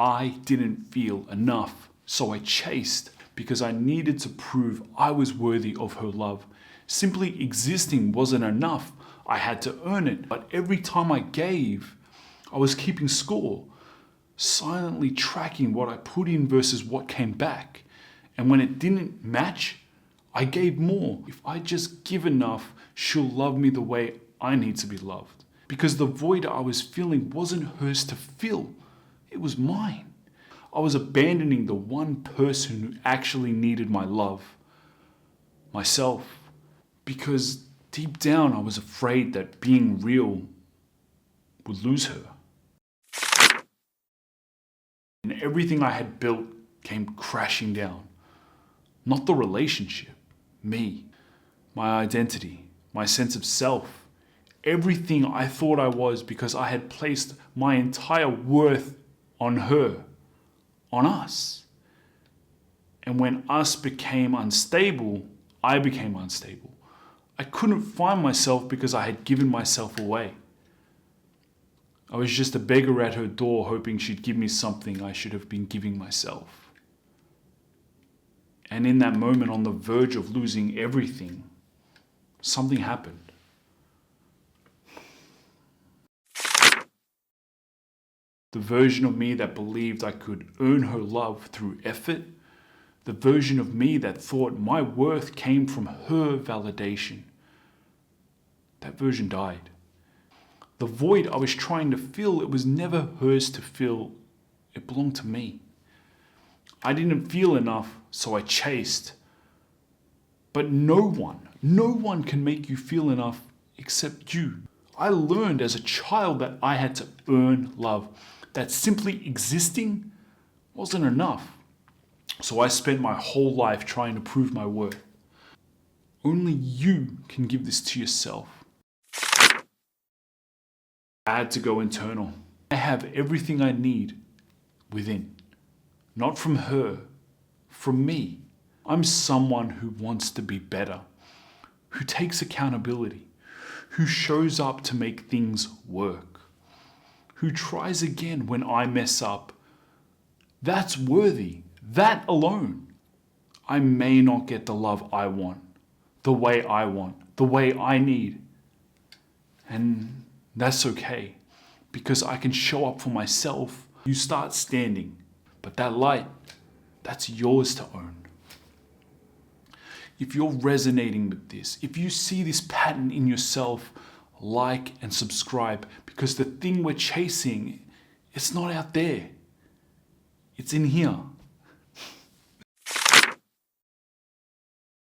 I didn't feel enough, so I chased because I needed to prove I was worthy of her love. Simply existing wasn't enough. I had to earn it. But every time I gave, I was keeping score, silently tracking what I put in versus what came back. And when it didn't match, I gave more. If I just give enough, she'll love me the way I need to be loved. Because the void I was feeling wasn't hers to fill. It was mine. I was abandoning the one person who actually needed my love. Myself. Because deep down I was afraid that being real would lose her. And everything I had built came crashing down. Not the relationship, me, my identity, my sense of self, everything I thought I was because I had placed my entire worth on her, on us. And when us became unstable, I became unstable. I couldn't find myself because I had given myself away. I was just a beggar at her door hoping she'd give me something I should have been giving myself. And in that moment, on the verge of losing everything, something happened. The version of me that believed I could earn her love through effort, the version of me that thought my worth came from her validation, that version died. The void I was trying to fill, it was never hers to fill. It belonged to me. I didn't feel enough, so I chased. But no one can make you feel enough except you. I learned as a child that I had to earn love, that simply existing wasn't enough. So I spent my whole life trying to prove my worth. Only you can give this to yourself. I had to go internal. I have everything I need within. Not from her, from me. I'm someone who wants to be better, who takes accountability, who shows up to make things work, who tries again when I mess up. That's worthy, that alone. I may not get the love I want, the way I want, the way I need. And that's okay, because I can show up for myself. You start standing, but that light, that's yours to own. If you're resonating with this, if you see this pattern in yourself, like and subscribe, because the thing we're chasing, it's not out there. It's in here.